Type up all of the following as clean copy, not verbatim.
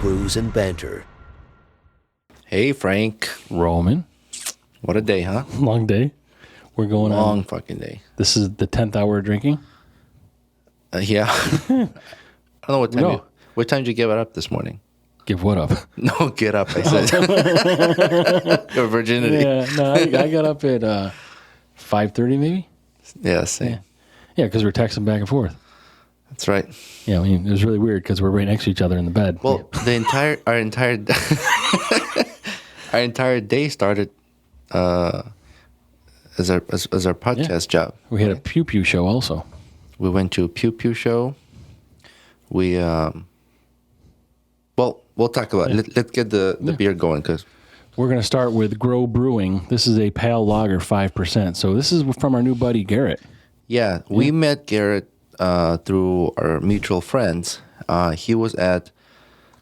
Brews and Banter. Hey, Frank. Roman. What a day, huh? Long day. We're going on. Long fucking day. This is the 10th hour of drinking? Yeah. I don't know what time No. what time did you give it up this morning? Give what up? No, get up, I said. Your virginity. Yeah, no, I got up at 5:30 maybe? Yeah, same. Yeah, because we're texting back and forth. That's right. Yeah, I mean, it was really weird because we're right next to each other in the bed. Well, our entire our entire day started as our podcast job. We had a pew pew show also. We went to a pew pew show. We well, we'll talk about it. Let's get the beer going because We're going to start with Grow Brewing. This is a pale lager, 5%. So this is from our new buddy Garrett. we met Garrett through our mutual friends. He was at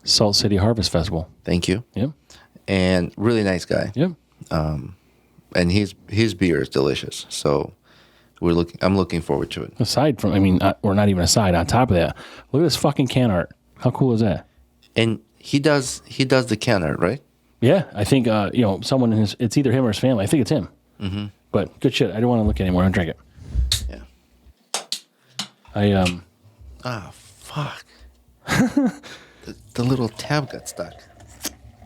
Salt City Harvest Festival. thank you, Yep. and really nice guy. Yep. And his beer is delicious. So I'm looking forward to it. Aside from, I mean, or not even aside, on top of that, look at this fucking can art. How cool is that? And he does the can art, right? Yeah, I think, someone in it's either him or his family. I think it's him. Mm-hmm. But good shit. I don't want to look anymore. I'm drink it. Yeah. Fuck. the little tab got stuck.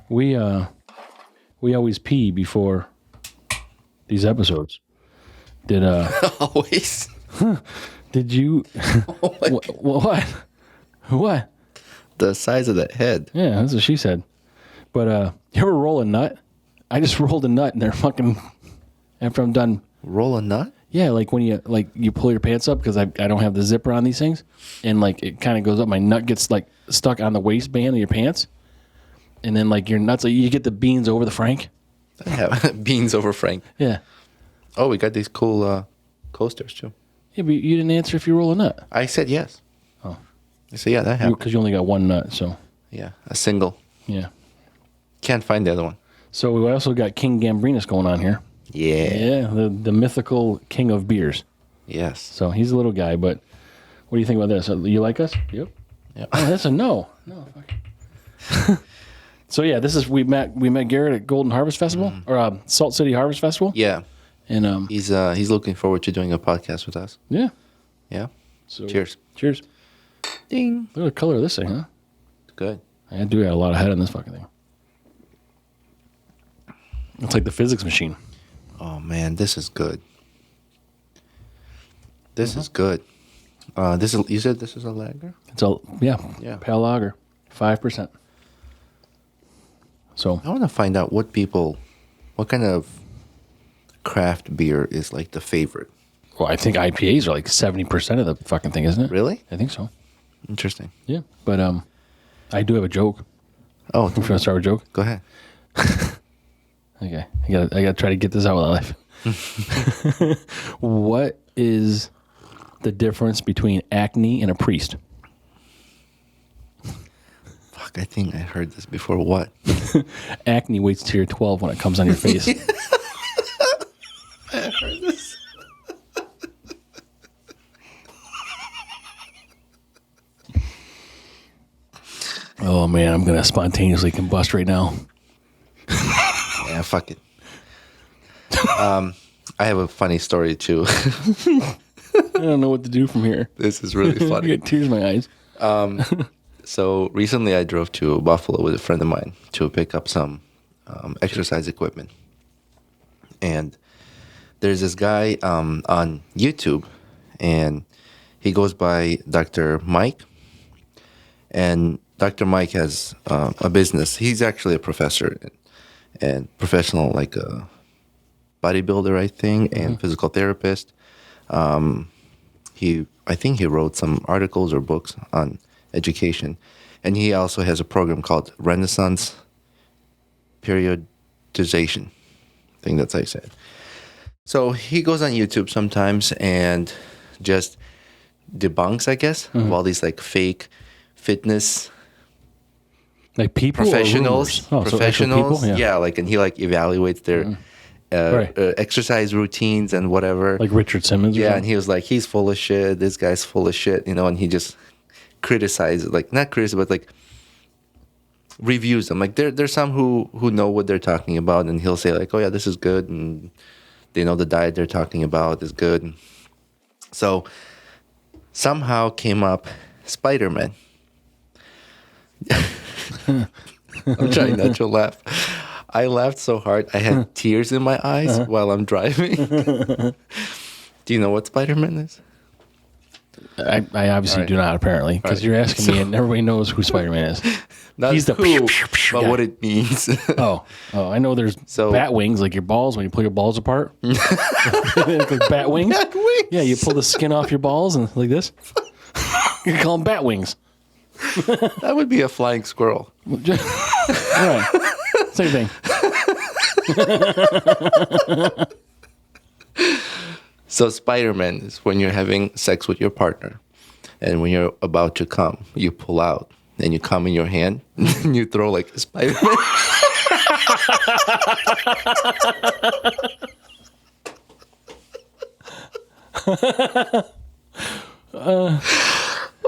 We always pee before these episodes. Always. Did you, Oh my God. what? The size of that head. Yeah, that's what she said. But you ever roll a nut? I just rolled a nut and they're fucking, after I'm done. Roll a nut? Yeah, like when you pull your pants up because I don't have the zipper on these things, and like it kind of goes up. My nut gets like stuck on the waistband of your pants, and then like your nuts, like, you get the beans over the Frank. I have beans over Frank. Yeah, Oh, we got these cool coasters too. yeah, but you didn't answer if you roll a nut. I said yes. Oh. I said yeah, that happened. Because you only got one nut, so Yeah, a single. yeah. Can't find the other one. So we also got King Gambrinus going on here. Yeah. Yeah, the mythical king of beers. Yes. So he's a little guy, but what do you think about this? You like us? Yep. Yeah. Oh, that's a no. No. Fuck. So yeah, this is we met Garrett at Golden Harvest Festival or Salt City Harvest Festival. Yeah. And He's looking forward to doing a podcast with us. yeah. Yeah. So Cheers. Cheers. Ding. Look at the color of this thing, huh? Good. I do got a lot of head on this fucking thing. It's like the physics machine. Oh man, this is good. This is good. You said this is a lager? It's a Yeah. pale lager, 5%. So I want to find out what kind of craft beer is like the favorite. well, I think IPAs are like 70% of the fucking thing, isn't it? Really? I think so. Interesting. Yeah, but I do have a joke. Oh, You want to start with a joke? go ahead. Okay, I gotta try to get this out of my life. What is the difference between acne and a priest? Fuck, I think I heard this before. What? Acne waits till you're 12 when it comes on your face. I heard this. Oh man, I'm gonna spontaneously combust right now. Yeah, fuck it. I have a funny story too. I don't know what to do from here. This is really I funny. get tears in my eyes. So recently I drove to Buffalo with a friend of mine to pick up some exercise equipment. And there's this guy on YouTube, and he goes by Dr. Mike. And Dr. Mike has a business. He's actually a professor and professional, like a bodybuilder, I think, and physical therapist. I think he wrote some articles or books on education. And he also has a program called Renaissance Periodization. I think that's how you say it. So he goes on YouTube sometimes and just debunks, I guess, of all these like fake fitness Like people, professionals. or rumors? So actual people? Yeah, like, and he like evaluates their Right. exercise routines and whatever. Like Richard Simmons. Or Yeah, and something? he was like, he's full of shit. This guy's full of shit, and he just criticized, like, not criticize, but like reviews them. Like there's some who know what they're talking about, and he'll say like, "Oh yeah, this is good," and they know the diet they're talking about is good. So somehow came up Spider-Man. I'm trying not to laugh. I laughed so hard I had tears in my eyes while I'm driving. Do you know what Spider-Man is? I obviously do not, apparently, because you're asking me, and everybody knows who Spider-Man is. Not He's the who, but guy. what it means. Oh, I know there's bat wings, like your balls, when you pull your balls apart. Like bat wings. Bat wings. Yeah, you pull the skin off your balls and like this. You call them bat wings. That would be a flying squirrel. Right. Same thing. So Spider-Man is when you're having sex with your partner, and when you're about to come, you pull out, and you come in your hand, and you throw like a Spider-Man.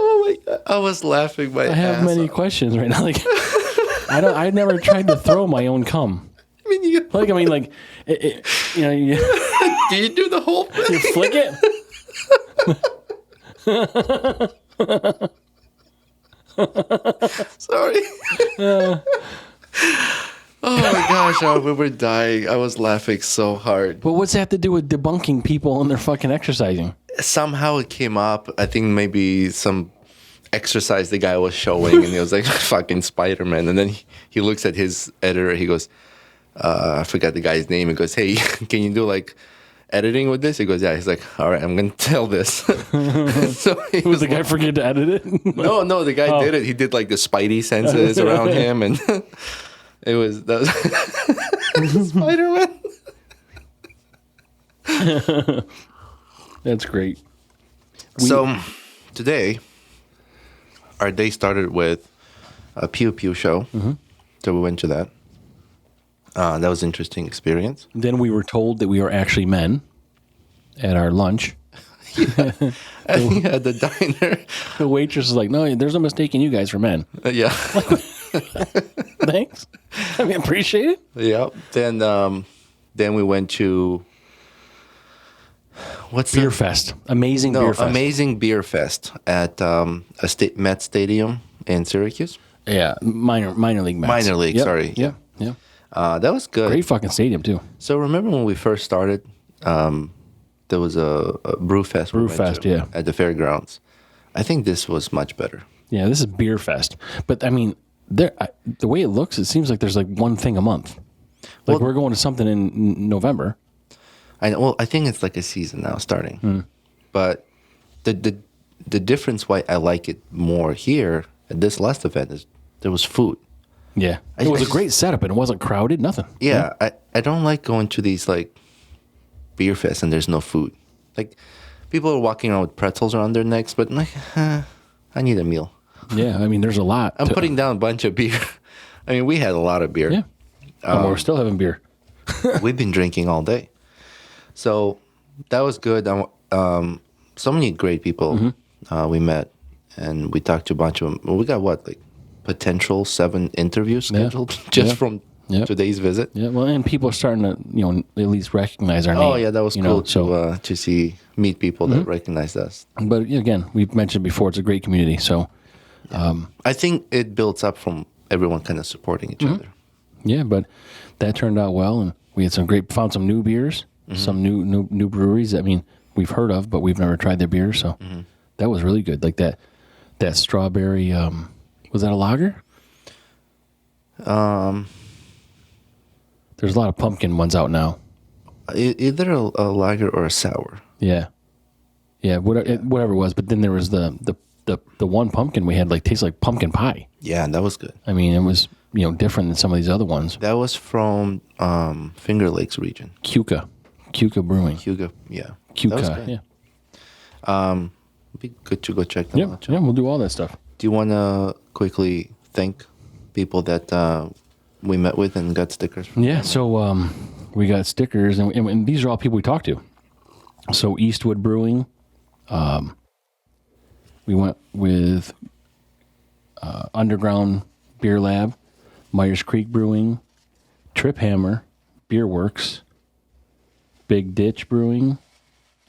Oh my God! I was laughing my I have ass many off. questions right now. Like, I never tried to throw my own cum. I mean, You do you do the whole thing? you flick it. Sorry. Oh my gosh, we were dying. I was laughing so hard. But what's that have to do with debunking people and their fucking exercising? Somehow it came up. I think maybe some exercise the guy was showing, and he was like, fucking Spider-Man. And then he looks at his editor. He goes, I forgot the guy's name. He goes, hey, can you do like editing with this? He goes, yeah. He's like, all right, I'm going to tell this. So he Was the guy forget to edit it? No, the guy did it. He did like the spidey senses around him, and that was Spider-Man. That's great. So today, our day started with a Pew Pew show. Mm-hmm. So we went to that. That was an interesting experience. Then we were told that we were actually men at our lunch. At the diner. The waitress was like, no, there's no mistaking you guys for men. Yeah. Thanks. I mean, appreciate it. Yeah. Then we went to Beer Fest. Amazing Beer Fest. Amazing Beer Fest at Met Stadium in Syracuse. Yeah, minor league Mets. Minor league, Yep. sorry. Yeah, yeah. That was good. Great fucking stadium too. So remember when we first started, there was a brew fest. Brew fest, yeah. At the fairgrounds. I think this was much better. Yeah, this is Beer Fest. But I mean, the way it looks, it seems like there's like one thing a month. Like we're going to something in November. I know. Well, I think it's like a season now starting. But the difference why I like it more here at this last event is there was food. Yeah, it was a great setup and it wasn't crowded. Nothing. Yeah, I don't like going to these like beer fests and there's no food. Like people are walking around with pretzels around their necks, but I'm like, I need a meal. Yeah, I mean, there's a lot. I'm putting down a bunch of beer. I mean, we had a lot of beer. Yeah, and we're still having beer. We've been drinking all day, so that was good. So many great people we met, and we talked to a bunch of them. Well, we got like potential 7 interviews scheduled just from today's visit. Yeah, well, and people are starting to at least recognize our name. Oh yeah, that was cool to meet people that recognized us. But again, we've mentioned before, it's a great community. So I think it builds up from everyone kind of supporting each other. Yeah, but that turned out well, and we had found some new beers, some new breweries. I mean, we've heard of, but we've never tried their beers. So that was really good. Like that strawberry. Was that a lager? There's a lot of pumpkin ones out now. Either a lager or a sour. Yeah, whatever it was. But then there was the one pumpkin we had tastes like pumpkin pie. Yeah, that was good. I mean, it was different than some of these other ones. That was from Finger Lakes region. Cuca Brewing. Cuca, yeah. Cuca, yeah. It'd be good to go check them out. Yeah, we'll do all that stuff. Do you want to quickly thank people that we met with and got stickers from? Yeah, so we got stickers, and these are all people we talked to. So Eastwood Brewing, we went with Underground Beer Lab, Myers Creek Brewing, Trip Hammer, Beer Works, Big Ditch Brewing.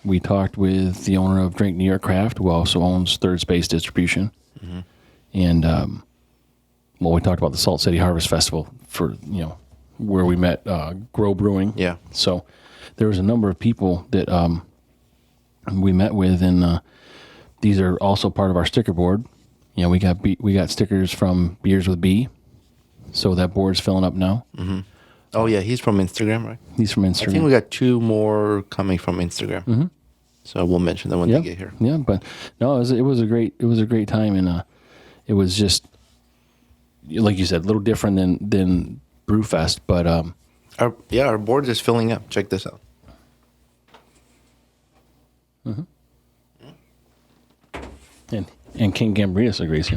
We talked with the owner of Drink New York Craft, who also owns Third Space Distribution. Mm-hmm. And, we talked about the Salt City Harvest Festival for, where we met Grow Brewing. Yeah. So there was a number of people that we met with, and these are also part of our sticker board. We got stickers from Beers with B, so that board's filling up now. Mm-hmm. Oh yeah, he's from Instagram, right? He's from Instagram. I think we got 2 more coming from Instagram. Mm-hmm. So we'll mention them when they get here. Yeah, but no, it was a great time, and it was just like you said, a little different than Brewfest, but our board is filling up. Check this out. Mm-hmm. And King Gambrinus agrees.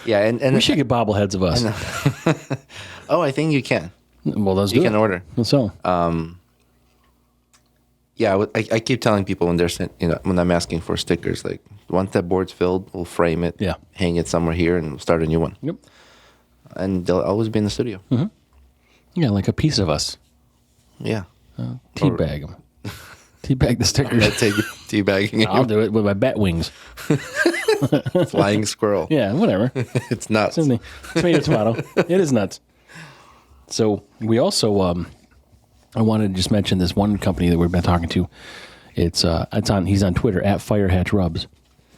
Yeah, and we should get bobbleheads of us. Oh, I think you can. Well, let's do You it. can order. So, Yeah, I keep telling people when they're when I'm asking for stickers, like once that board's filled, we'll frame it, hang it somewhere here, and we'll start a new one. Yep. And they'll always be in the studio. Mm-hmm. Yeah, like a piece of us. Yeah. Teabag them. Teabag the stickers. I'll take teabagging. I'll do it with my bat wings. Flying squirrel. Yeah, whatever. It's nuts. Tomato. It is nuts. So we also, I wanted to just mention this one company that we've been talking to. He's on Twitter at Firehatch Rubs.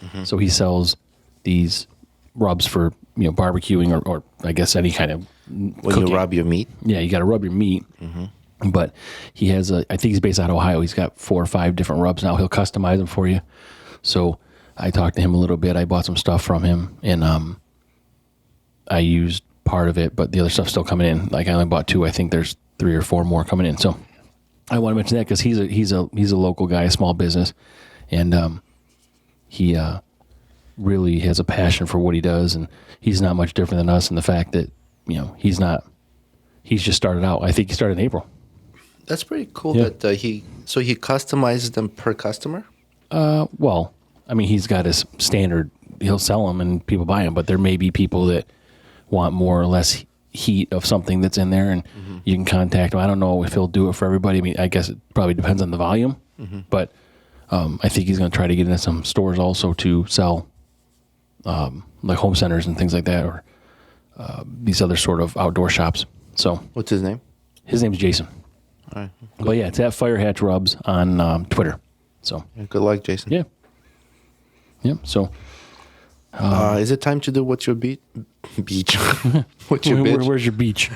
Mm-hmm. So he sells these rubs for barbecuing or I guess any kind of when cooking. you rub your meat. Yeah, you got to rub your meat. Mm-hmm. But he has I think he's based out of Ohio. He's got 4 or 5 different rubs now. He'll customize them for you. So I talked to him a little bit. I bought some stuff from him, and I used part of it, but the other stuff's still coming in. Like I only bought 2. I think there's 3 or 4 more coming in. So I want to mention that because he's a local guy, a small business, and he really has a passion for what he does, and he's not much different than us in the fact that he's just started out. I think he started in April. That's pretty cool that he customizes them per customer. Well, I mean, he's got his standard. He'll sell them and people buy them, but there may be people that want more or less heat of something that's in there, and you can contact him. I don't know if he'll do it for everybody. I mean, I guess it probably depends on the volume, but I think he's going to try to get into some stores also to sell like home centers and things like that, or these other sort of outdoor shops. So what's his name? His name's Jason. All right. But yeah, it's at Firehatch Rubs on Twitter. So good luck, Jason. Yeah. Yeah. So is it time to do what's your beach? What's your bitch? Where's your beach?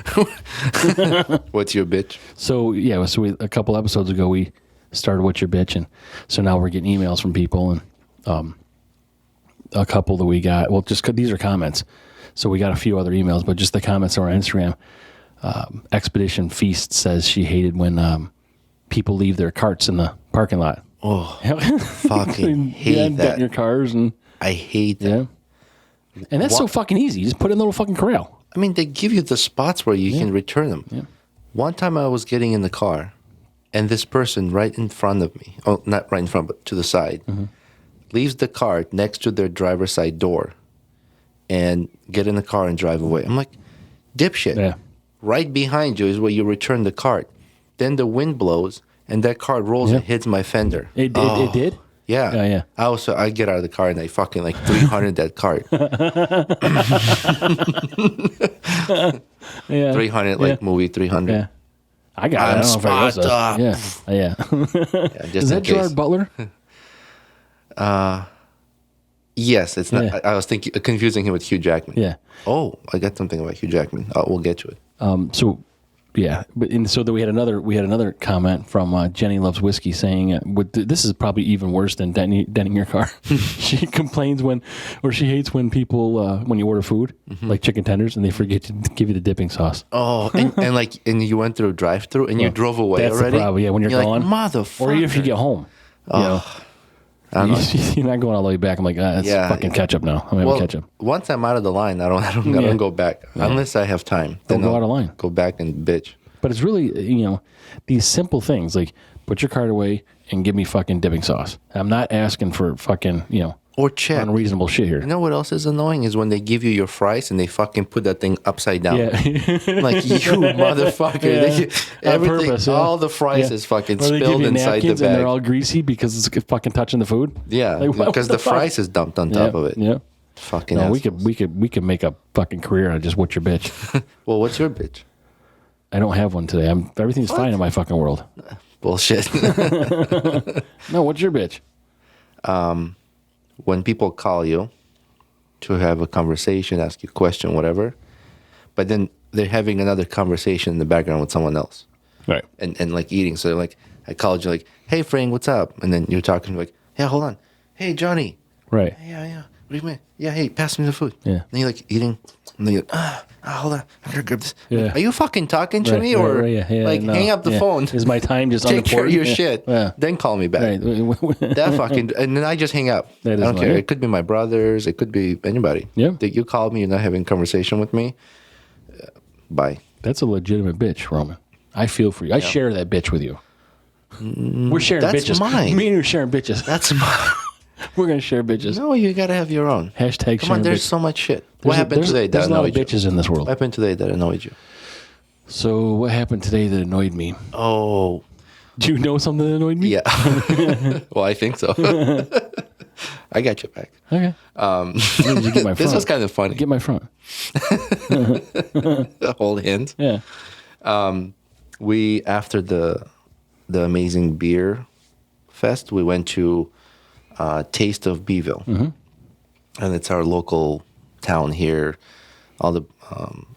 What's your bitch? So yeah, a couple episodes ago we started What's Your Bitch, and so now we're getting emails from people, and a couple that we got. Well, just these are comments. So we got a few other emails, but just the comments on our Instagram. Expedition Feast says she hated when people leave their carts in the parking lot. Oh, fucking hate that. In your cars, and I hate that. Yeah. And that's so fucking easy. You just put in a little fucking corral. I mean, they give you the spots where you can return them. Yeah. One time I was getting in the car, and this person right in front of me, oh, not right in front, but to the side, leaves the cart next to their driver's side door and get in the car and drive away. I'm like, dipshit. Yeah. Right behind you is where you return the cart. Then the wind blows, and that cart rolls and hits my fender. It did? Yeah. Yeah. I get out of the car and I fucking 300 that cart. 300 movie 300. Yeah. I got it. I don't know if I was up. Yeah. Is that Gerard Butler? Yes, it's not. I was confusing him with Hugh Jackman. Yeah. Oh, I got something about Hugh Jackman. We'll get to it. So we had another comment from Jenny Loves Whiskey saying, this is probably even worse than denting your car. She complains she hates when people, when you order food, like chicken tenders, and they forget to give you the dipping sauce. Oh, and you went through a drive-through and you drove away that's already? That's the problem, yeah, when you're gone. Like, motherfucker. Or even if you get home. You're not going all the way back. I'm like, it's fucking ketchup now. I'm having ketchup. Once I'm out of the line, I don't go back unless I have time. Then go out of line. Go back and bitch. But it's really, these simple things like put your cart away and give me fucking dipping sauce. I'm not asking for fucking, Or check. unreasonable shit here. You know what else is annoying is when they give you your fries and they fucking put that thing upside down. Yeah. Like, you motherfucker. Yeah. On purpose, yeah. All the fries is fucking Or they give spilled you inside the napkins and they're all bag. greasy because it's fucking touching the food. Yeah, Like, what because the fuck? fries is dumped on top of it. Yeah. Fucking No, assholes. we could make a fucking career out of just what's your bitch. Well, what's your bitch? I don't have one today. Everything's fine in my fucking world. Bullshit. No, what's your bitch? When people call you to have a conversation, ask you a question, whatever, but then they're having another conversation in the background with someone else. Right. And like eating. So like I called you like, hey Frank, what's up? And then you're talking like, yeah, hold on. Hey Johnny. Right. Yeah. What do you mean? Yeah, hey, pass me the food. Yeah. And you're like eating. And then you're hold on. I gotta grab this. Yeah. Are you fucking talking to me or like no. hang up the phone? Is my time just Take care of unimportant? your Yeah. shit. Yeah. Then call me back. Right. That fucking and then I just hang up. I That is don't care. annoying. It could be my brothers. It could be anybody. Yeah. That you called me. You're not having a conversation with me. Bye. That's a legitimate bitch, Roman. I feel for you. I share that bitch with you. We're sharing that's bitches. mine. Me and you are sharing bitches. That's my. We're gonna share bitches. No, you gotta have your own. Hashtag Come on, sharing there's bitches. so much shit. What happened today that There's a lot of annoyed you? bitches in this world. What happened today that annoyed you? So what happened today that annoyed me? Oh, Do you know something that annoyed me? yeah. Well, I think so. I got your back. Okay. Did you get my front? This was kind of funny. Get my front. Hold hands. Yeah. We after the amazing beer fest, we went to Taste of Beeville, and it's our local town here. All the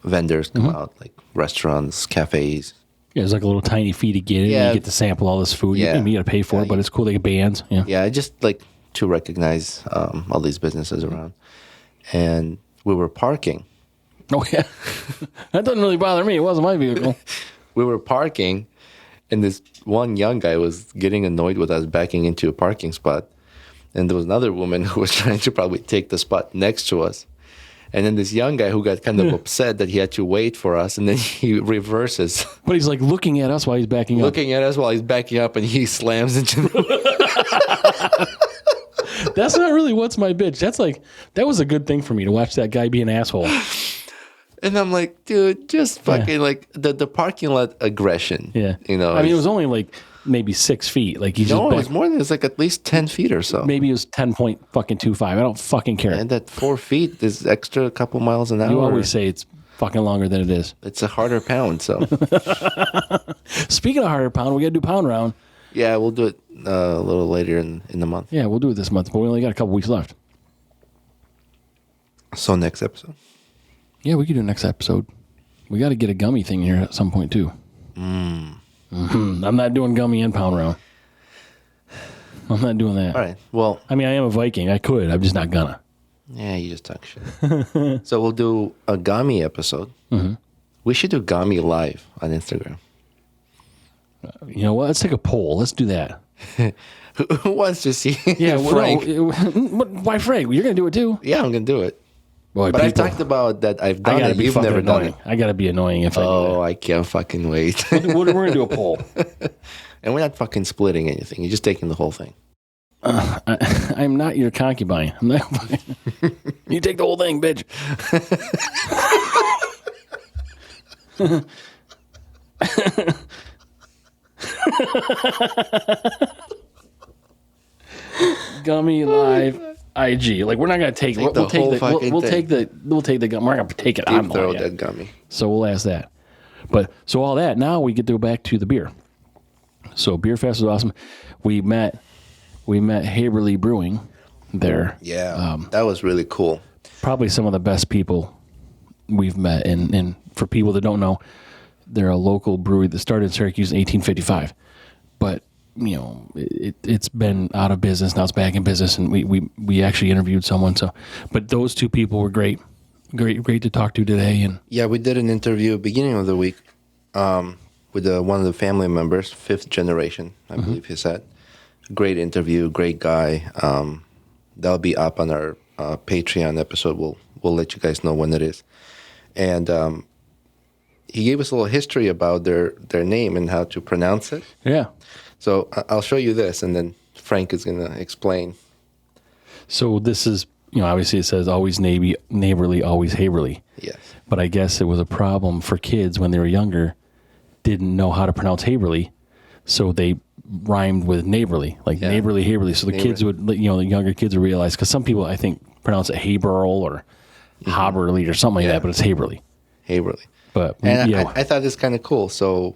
vendors come out, like restaurants, cafes. Yeah, it's like a little tiny fee to get in. Yeah. You get to sample all this food. Yeah. You got to pay for it, but it's cool. They get bands. Yeah. Yeah, just like to recognize all these businesses around, and we were parking. Oh yeah. That doesn't really bother me. It wasn't my vehicle. We were parking, and this one young guy was getting annoyed with us backing into a parking spot. And there was another woman who was trying to probably take the spot next to us. And then this young guy who got kind of upset that he had to wait for us, and then he reverses, But he's like looking at us while he's backing up. looking at us while he's backing up, and he slams into the... That's not really what's my bitch. That's like, that was a good thing for me to watch that guy be an asshole. And I'm like, dude, just fucking like the parking lot aggression. Yeah. You know, I mean, it was only like maybe 6 feet. Like he just no, it backed- was more than, it was like at least 10 feet or so. maybe it was 10.25. I don't fucking care. And that 4 feet is extra a couple miles an hour. You always say it's fucking longer than it is. It's a harder pound, so. Speaking of harder pound, we got to do pound round. Yeah, we'll do it a little later in the month. Yeah, we'll do it this month, but we only got a couple weeks left. So next episode. Yeah, we could do next episode. We got to get a gummy thing here at some point too. I'm not doing gummy and pound round. I'm not doing that. All right. Well, I mean, I am a Viking. I could. I'm just not gonna. yeah, you just talk shit. So we'll do a Gami episode. We should do Gami live on Instagram. You know what? Let's take a poll. Let's do that. Who wants to see Yeah, Frank? Why Frank? You're gonna do it too. Yeah, I'm going to do it. Boy, But I've talked about that I've I done gotta it. be You've fucking never done annoying. it. I gotta be annoying if I Oh, I can't fucking wait. do that. We're gonna do a poll. And we're not fucking splitting anything. You're just taking the whole thing. I'm not your concubine. I'm not. You take the whole thing, bitch. Gummy live IG. Like we're not gonna take. Take the We'll take whole the. fucking We'll thing. take the. We'll take the gum. We're not gonna take it. I'm Deep throat not that Gummy. So we'll ask that. But so all that, now we get to go back to the beer. So Beer Fest was awesome. We met Haberly Brewing there. Yeah, that was really cool. Probably some of the best people we've met. And for people that don't know, they're a local brewery that started in Syracuse in 1855. But, you know, it's been out of business. Now it's back in business. And we actually interviewed someone. So, but those two people were great to talk to today. And Yeah, we did an interview beginning of the week with one of the family members, fifth generation, I believe he said. Great interview, great guy. That'll be up on our Patreon episode. We'll let you guys know when it is. And he gave us a little history about their name and how to pronounce it. yeah. So I'll show you this, and then Frank is going to explain. So this is, obviously it says always neighborly, always haverly. Yes. But I guess it was a problem for kids when they were younger, didn't know how to pronounce haverly, so they rhymed with neighborly, like neighborly, haverly. So the kids would, the younger kids would realize, because some people I think pronounce it Haberl or Haberly or something like that, but it's Haverly. Haverly. But And I thought it's kind of cool. So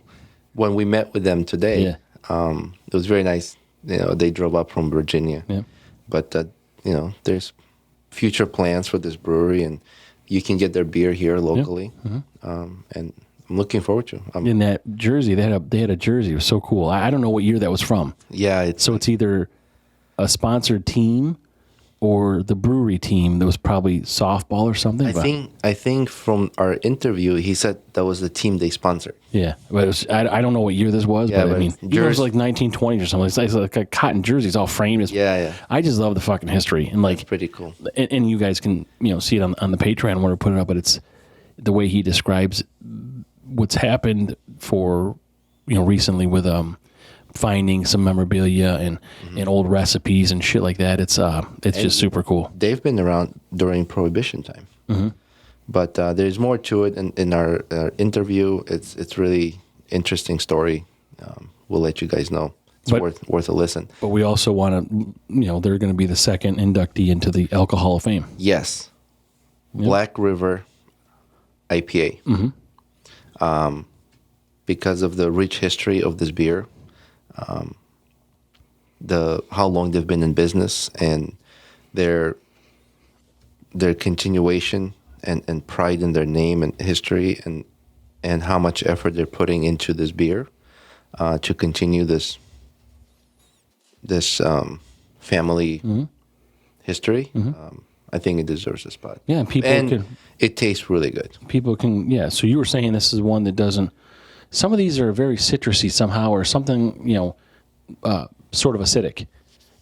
when we met with them today, it was very nice. They drove up from Virginia. Yeah. But there's future plans for this brewery, and you can get their beer here locally. And I'm looking forward to it. In that jersey, they had a jersey. It was so cool. I don't know what year that was from. Yeah. It's either a sponsored team or the brewery team that was probably softball or something. I think from our interview, he said that was the team they sponsored. Yeah, but it was, I don't know what year this was, but I mean, it was like 1920s or something. It's like a cotton jersey. It's all framed. Yeah. I just love the fucking history, and like, it's pretty cool. And you guys can see it on the Patreon where we put it up. But it's the way he describes what's happened for recently with finding some memorabilia and old recipes and shit like that. It's just super cool. They've been around during Prohibition time, but there's more to it. In our interview, it's really interesting story. We'll let you guys know. It's worth a listen. But we also want to, they're going to be the second inductee into the Alcohol Hall of Fame. Yes, Black River IPA. Because of the rich history of this beer. How long they've been in business and their continuation and pride in their name and history and how much effort they're putting into this beer to continue this family history. I think it deserves a spot. Yeah, it tastes really good. People can, yeah. So you were saying this is one that doesn't. Some of these are very citrusy somehow, or something, sort of acidic.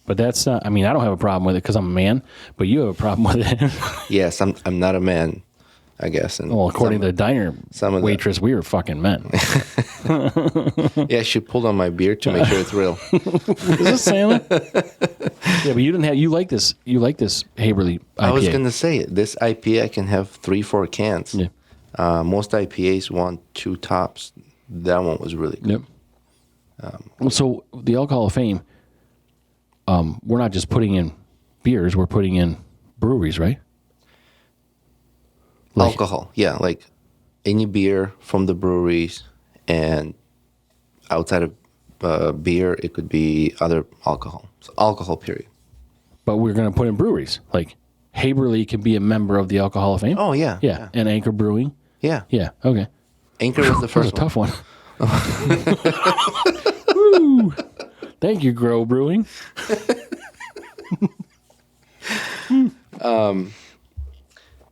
But that's not. I mean, I don't have a problem with it because I'm a man. But you have a problem with it. Yes, I'm not a man, I guess. And well, according to the diner waitress, we were fucking men. Yeah, she pulled on my beard to make sure it's real. Is this Santa? Yeah, but you didn't have. You like this? You like this Haverly IPA? I was gonna say this IPA I can have 3-4 cans. Yeah. Most IPAs want 2 tops. That one was really good. Yep. So the Alcohol Hall of Fame, we're not just putting in beers; we're putting in breweries, right? Alcohol, yeah, like any beer from the breweries, and outside of beer, it could be other alcohol. So alcohol, period. But we're going to put in breweries. Like Haverly can be a member of the Alcohol Hall of Fame. Oh yeah, yeah. And Anchor Brewing. Yeah, Okay. Anchor was the first tough one. Woo. Thank you, Grow Brewing.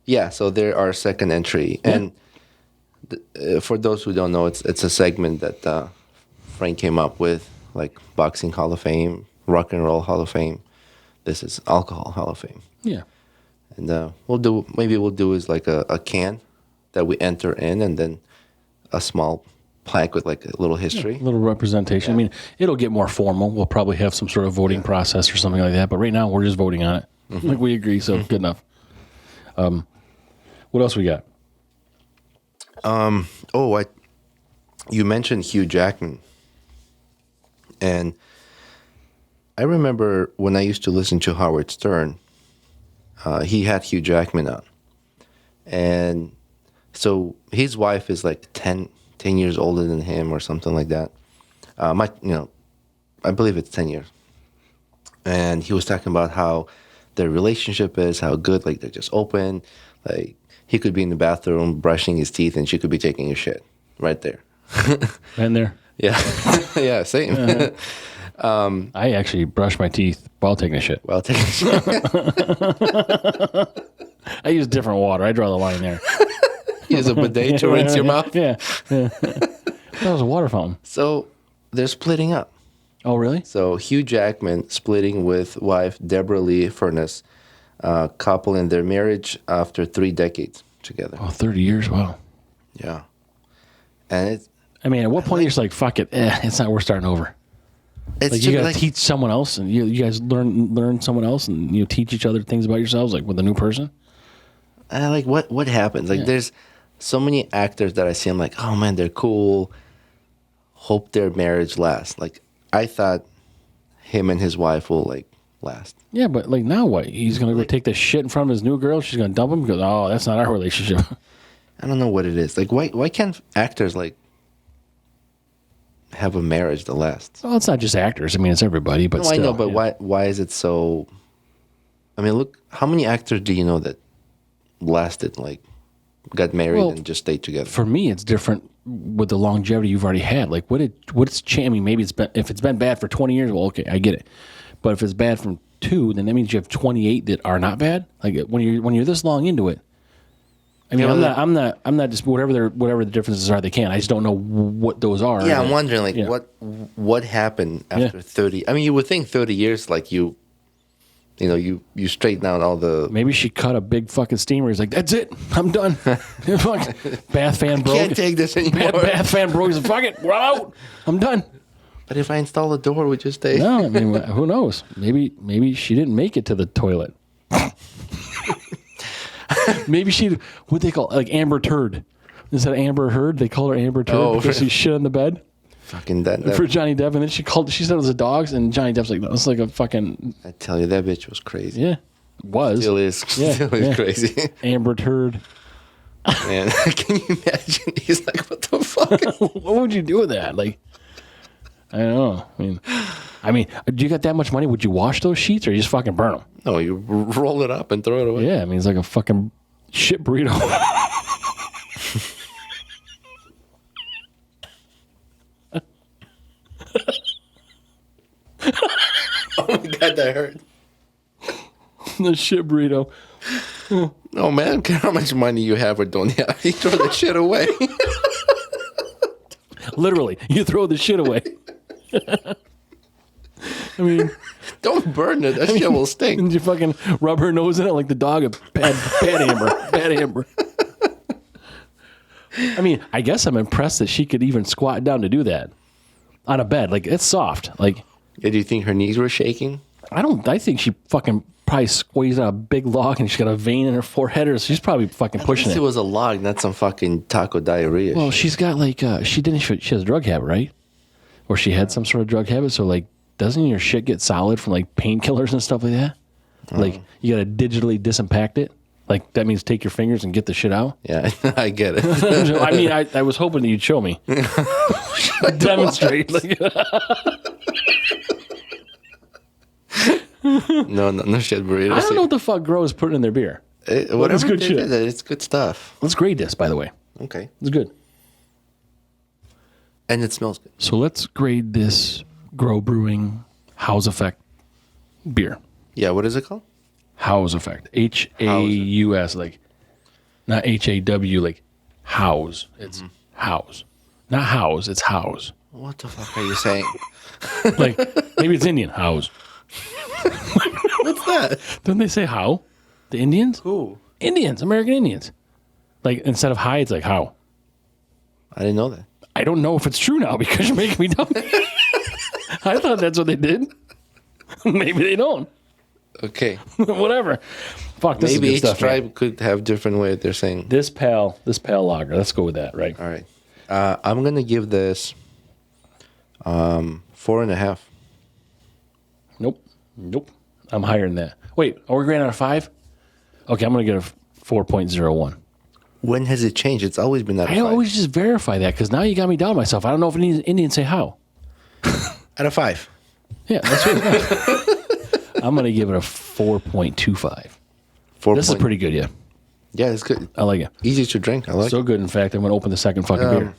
Yeah, so they're our second entry, and for those who don't know, it's a segment that Frank came up with, like Boxing Hall of Fame, Rock and Roll Hall of Fame. This is Alcohol Hall of Fame. Yeah, and we'll do is like a can that we enter in, and then a small plaque with like a little history, a little representation. I mean, it'll get more formal. We'll probably have some sort of voting process or something like that. But right now, we're just voting on it. Like we agree, so good enough. What else we got? You mentioned Hugh Jackman, and I remember when I used to listen to Howard Stern, he had Hugh Jackman on, and so his wife is like 10 years older than him or something like that. I believe it's 10 years, and he was talking about how their relationship is, how good, like they're just open, like. He could be in the bathroom brushing his teeth, and she could be taking a shit right there. And there. Yeah, yeah, same. I actually brush my teeth while taking a shit. While taking a shit. I use different water. I draw the line there. Use a bidet to rinse your mouth? Yeah. That was a water fountain. So they're splitting up. Oh, really? So Hugh Jackman splitting with wife Deborah Lee Furness. Couple in their marriage after 3 decades together. Oh, 30 years? Wow. Yeah. And at what point you're just like, fuck it, it's not worth starting over. It's Like just you got to teach someone else, and you guys learn someone else, and you teach each other things about yourselves, like with a new person. like what happens? Like there's so many actors that I see. I'm like, oh man, they're cool. Hope their marriage lasts. Like I thought him and his wife will like last. Yeah, but like now what? He's gonna go take the shit in front of his new girl. She's gonna dump him because that's not our relationship. I don't know what it is. Like why can't actors like have a marriage that lasts? Well, it's not just actors. I mean, it's everybody. But No, still, I know, but why is it so? I mean, look, how many actors do you know that lasted, like, got married and just stayed together? For me, it's different with the longevity you've already had. Like, what's changed? I mean, maybe if it's been bad for 20 years, well, okay, I get it. But if it's bad from 2, then that means you have 28 that are not bad. Like when you're this long into it. I mean, I'm not just whatever the differences are. They can. I just don't know what those are. Yeah, I'm wondering like what happened after 30. I mean, you would think 30 years, like you straighten out all the. Maybe she cut a big fucking steamer. He's like, that's it. I'm done. Bath fan broke. Can't take this anymore. Bath fan broke. He's like, fuck it. We're out. I'm done. But if I install a door, would you stay? No, I mean, who knows? Maybe she didn't make it to the toilet. Maybe what they call like Amber Turd. Instead of Amber Heard, they call her Amber Turd because she shit on the bed. Fucking that. For Johnny Depp, and then she said it was a dog's, and Johnny Depp's like, that's like a fucking. I tell you, that bitch was crazy. Yeah, was. Still is crazy. Amber Turd. Man, can you imagine? He's like, what the fuck? What would you do with that? Like, I don't know. I mean, do you got that much money? Would you wash those sheets or you just fucking burn them? No, you roll it up and throw it away. Yeah, I mean, it's like a fucking shit burrito. Oh my god, that hurt. The shit burrito. No, man, I don't care how much money you have or don't have. You throw the shit away. Literally, you throw the shit away. I mean, don't burn it. That shit will stink. And you fucking rub her nose in it like the dog of bad Amber. Bad Amber. I mean, I guess I'm impressed that she could even squat down to do that on a bed. Like, it's soft. Like, yeah, do you think her knees were shaking? I think she fucking probably squeezed out a big log and she's got a vein in her forehead, or she's probably fucking pushing it. It was a log, not some fucking taco diarrhea. Well, she's got like she has a drug habit, right? Or she had some sort of drug habit. So like, doesn't your shit get solid from like painkillers and stuff like that? Like you got to digitally disimpact it. Like that means take your fingers and get the shit out. Yeah, I get it. I mean, I was hoping that you'd show me, demonstrate. Like, no shit burritos. I don't know what the fuck grows putting in their beer. Whatever good shit. It's good stuff. Let's grade this, by the way. Okay. It's good. And it smells good. So let's grade this Grow Brewing House Effect beer. Yeah, what is it called? House Effect. Haus, like not HAW, like house. It's house. Not house, it's house. What the fuck are you saying? Like maybe it's Indian. House. What's that? Don't they say how? The Indians? Who? Indians, American Indians. Like instead of hi, it's like how. I didn't know that. I don't know if it's true now because you're making me dumb. I thought that's what they did. Maybe they don't. Okay. Whatever. Fuck, this Maybe is each good stuff, tribe man. could have different way they're saying. This pale lager. Let's go with that, right? All right. I'm gonna give this 4.5. Nope. I'm higher than that. Wait, are we grading out of 5? Okay, I'm gonna get a 4.01. When has it changed? It's always been that. I always just verify that because now you got me down myself. I don't know if Indians say how. Out of 5. Yeah, that's what I'm going to give it a 4.25. 4. This is pretty good, yeah. Yeah, it's good. I like it. Easy to drink. I like So it. good, in fact, I'm going to open the second fucking beer.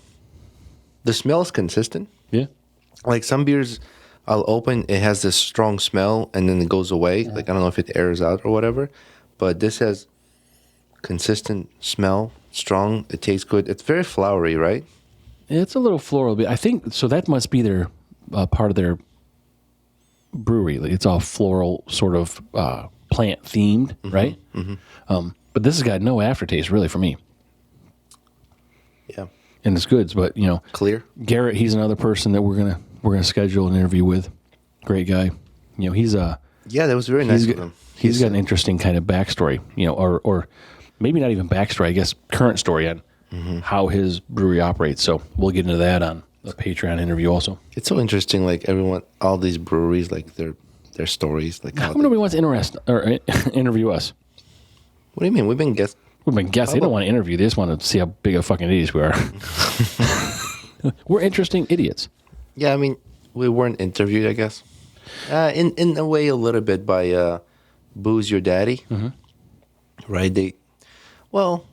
The smell is consistent. Yeah. Like some beers I'll open, it has this strong smell and then it goes away. Like I don't know if it airs out or whatever. But this has consistent smell, strong. It tastes good. It's very flowery, right? It's a little floral. I think, so that must be their part of their brewery. Like it's all floral, sort of plant themed, right? Mm-hmm. But this has got no aftertaste really for me. Yeah. And it's good, but you know, Clear. Garrett, he's another person that we're gonna schedule an interview with. Great guy. You know, he's a Yeah, that was very nice of him. he's got an interesting kind of backstory. You know, or maybe not even backstory. I guess current story on how his brewery operates. So we'll get into that on a Patreon interview also. It's so interesting. Like everyone, all these breweries, like their stories. Like How come nobody wants to interview us? What do you mean? We've been guests. They don't want to interview. They just want to see how big of fucking idiots we are. We're interesting idiots. Yeah, I mean, we weren't interviewed, I guess. In a way, a little bit by Booze Your Daddy, right? They talk about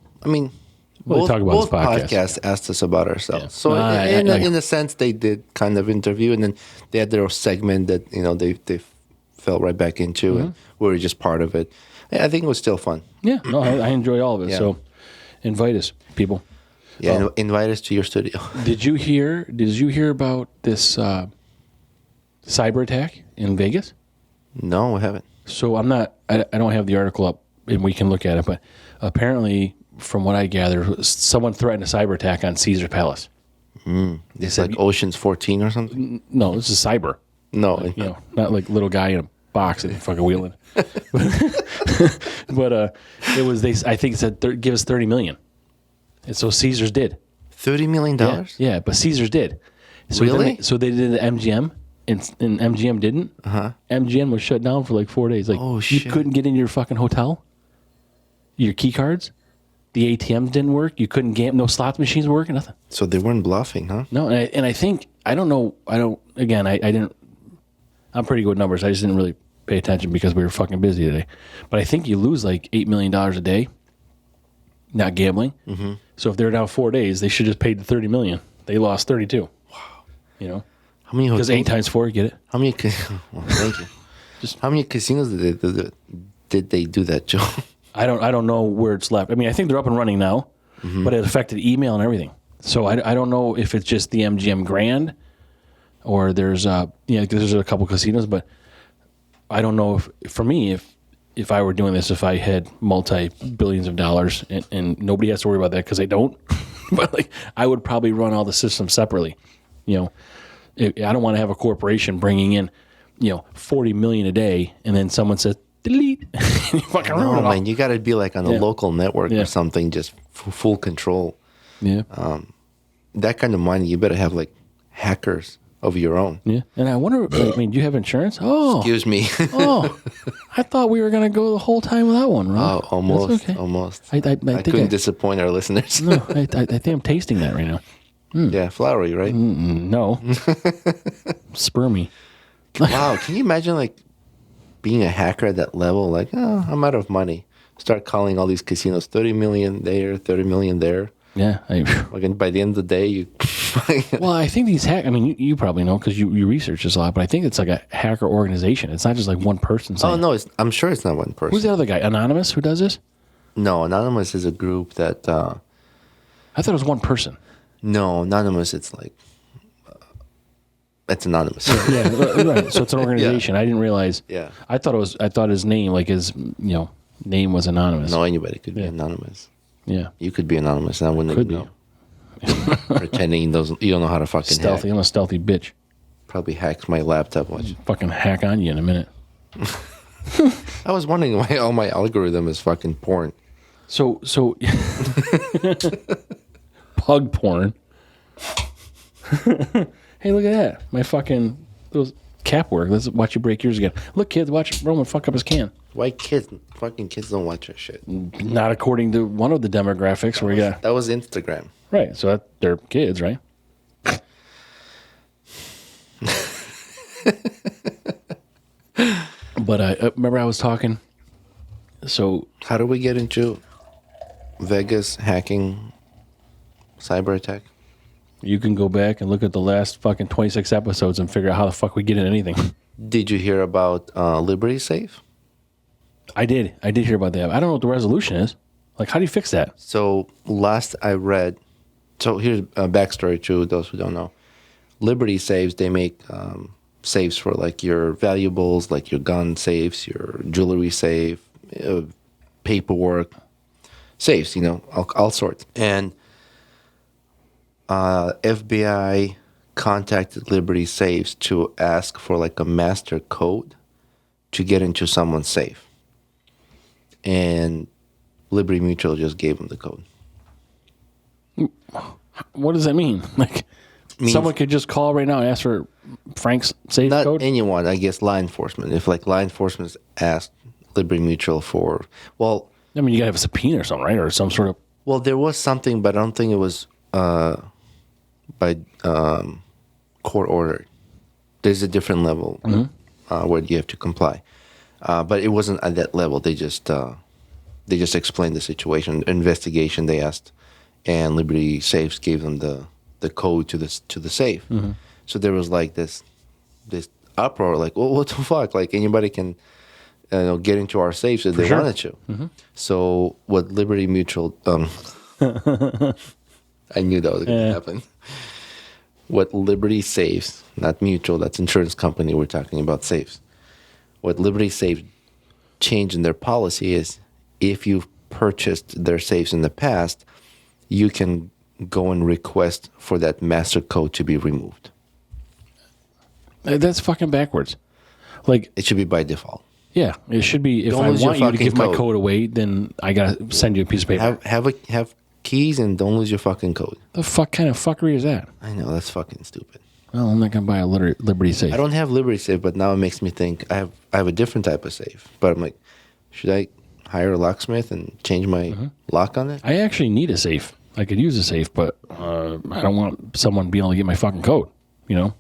both this podcast. podcasts asked us about ourselves. Yeah. So in a sense, they did kind of interview, and then they had their segment that they fell right back into, and we were just part of it. I think it was still fun. Yeah, no, I enjoy all of it. Yeah. So invite us, people. Yeah, invite us to your studio. Did you hear about this cyber attack in Vegas? No, I haven't. So I don't have the article up, and we can look at it. But apparently, from what I gather, someone threatened a cyber attack on Caesar's Palace. It's like Ocean's 14 or something. No, this is cyber. No, You know, not like little guy in a box and fucking wheeling. But it was I think it said give us $30 million, and so Caesar's did. $30 million. Yeah, but Caesar's did. So Really? So they did the MGM, and MGM didn't. MGM was shut down for like 4 days. Like, Oh, you shit. couldn't get into your fucking hotel. Your key cards, the ATMs didn't work. You couldn't gamble. No slot machines were working. Nothing. So they weren't bluffing, huh? No, and I think I don't know. Again, I didn't. I'm pretty good with numbers. I just didn't really pay attention because we were fucking busy today. But I think you lose like $8 million a day. Not gambling. So if they're down 4 days, they should just pay the $30 million. They lost 32. Wow. You know, How many because 8 times 4, get it? How many? Well, thank you. How many casinos did they do that, Joe? I don't know where it's left. I mean, I think they're up and running now, but it affected email and everything. So I don't know if it's just the MGM Grand, or there's there's a couple casinos, but I don't know if I were doing this, if I had multi-billions of dollars, and nobody has to worry about that because I don't. But like, I would probably run all the systems separately. You know, I don't want to have a corporation bringing in, $40 million a day, and then someone says delete. You fucking ruin it all. Man, you got to be like on a local network or something, just full control. Yeah. That kind of money, you better have like hackers of your own. Yeah. And I wonder, do you have insurance? Oh. Excuse me. Oh. I thought we were going to go the whole time without one, right? Oh, almost. That's okay. Almost. I I couldn't disappoint our listeners. No, I think I'm tasting that right now. Yeah, flowery, right? No. Spermy. Wow, can you imagine like being a hacker at that level? Like, oh, I'm out of money. Start calling all these casinos, 30 million there, 30 million there. Yeah. Like, and by the end of the day, you. Well, I think these you probably know because you research this a lot, but I think it's like a hacker organization. It's not just like one person saying. Oh, no, I'm sure it's not one person. Who's the other guy? Anonymous, who does this? No, Anonymous is a group that. I thought it was one person. No, Anonymous, it's like. It's anonymous. Yeah, right. So it's an organization. I didn't realize. Yeah. I thought his name, like his, name was anonymous. No, anybody could be anonymous. Yeah. You could be anonymous, and I wouldn't Could even know. Pretending you don't know how to fucking Stealthy. hack. I'm a stealthy bitch. Probably hacks my laptop. Watch. Fucking hack on you in a minute. I was wondering why all my algorithm is fucking porn. So pug porn. Hey, look at that. My fucking those cap work. Let's watch you break yours again. Look, kids, watch Roman fuck up his can. Why fucking kids don't watch that shit? Not according to one of the demographics where you got. That was Instagram. Right, so they're kids, right? But I remember I was talking. So How do we get into Vegas hacking cyber attack? you can go back and look at the last fucking 26 episodes and figure out how the fuck we get in anything. Did you hear about Liberty Safe? I did hear about that. I don't know what the resolution is. Like, how do you fix that? So last I read, so here's a backstory to those who don't know. Liberty Safes, they make safes for like your valuables, like your gun safes, your jewelry safe, paperwork, safes, all sorts. And FBI contacted Liberty Safes to ask for like a master code to get into someone's safe. And Liberty Mutual just gave them the code. What does that mean? Like, someone could just call right now and ask for Frank's safe Not code? anyone, I guess law enforcement. If like law enforcement asked Liberty Mutual for, well, I mean, you got to have a subpoena or something, right? Or some sort of... well, there was something, but I don't think it was by court order. There's a different level where you have to comply, but it wasn't at that level. They just explained the situation, investigation. They asked, and Liberty Safes gave them the code to the safe. So there was like this uproar, like, well, what the fuck? Like anybody can get into our safes if they wanted to. So what Liberty Mutual, I knew that was going to happen. What Liberty Safes, not Mutual, that's insurance company, we're talking about safes. What Liberty Safes changed in their policy is if you've purchased their safes in the past, you can go and request for that master code to be removed. That's fucking backwards. Like, it should be by default. Yeah, it should be. If Don't I lose your want you to fucking give my code. code away, then I got to send you a piece of paper. Have keys and don't lose your fucking code. The fuck kind of fuckery is that? I know, that's fucking stupid. Well, I'm not going to buy a Liberty safe. I don't have Liberty Safe, but now it makes me think I have a different type of safe. But I'm like, should I hire a locksmith and change my lock on it? I actually need a safe. I could use a safe, but I don't want someone being able to get my fucking code, you know?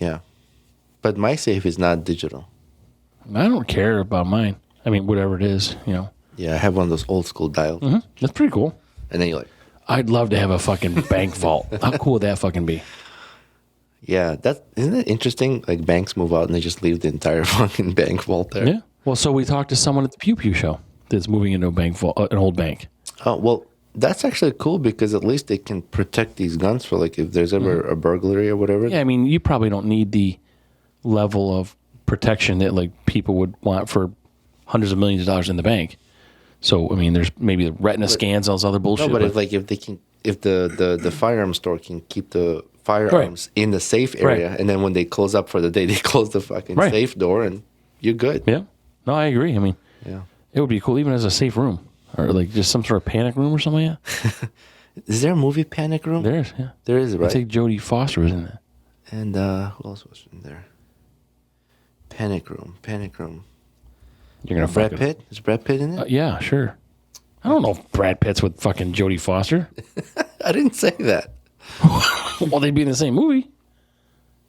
Yeah. But my safe is not digital. I don't care about mine. I mean, whatever it is, you know. Yeah, I have one of those old school dials. That's pretty cool. And then you're like, I'd love to have a fucking bank vault. How cool would that fucking be? yeah, isn't it interesting? Like banks move out and they just leave the entire fucking bank vault there. Yeah. Well, so we talked to someone at the Pew Pew show that's moving into a bank vault, an old bank. Oh, well, that's actually cool because at least they can protect these guns for like if there's ever a burglary or whatever. Yeah, I mean, you probably don't need the level of protection that like people would want for hundreds of millions of dollars in the bank. So, I mean, there's maybe the retina scans, all this other bullshit. No, but if the firearms store can keep the firearms in the safe area, and then when they close up for the day, they close the fucking safe door, and you're good. Yeah. No, I agree. I mean, Yeah. it would be cool even as a safe room or like just some sort of panic room or something like that. Is there a movie Panic Room? There is, yeah. There is, I right? think Jodie Foster was in that. And who else was in there? Panic Room. You're gonna Brad fucking, Pitt? Is Brad Pitt in it? yeah, sure. I don't know if Brad Pitt's with fucking Jodie Foster. I didn't say that. Well, they'd be in the same movie.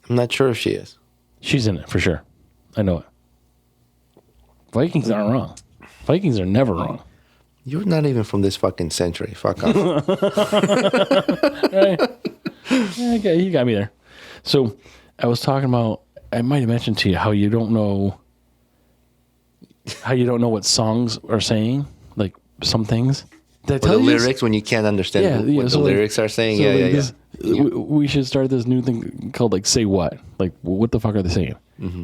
I'm not sure if she is. She's in it for sure. I know it. Vikings aren't wrong. Vikings are never wrong. You're not even from this fucking century. Fuck off. Right? Yeah, okay, you got me there. So I was talking about, I might have mentioned to you how you don't know what songs are saying, like some things. Did I Or tell the you this? lyrics when you can't understand what the so like- lyrics are saying. so Yeah. like this- we should start this new thing called like Say What? Like what the fuck are they saying?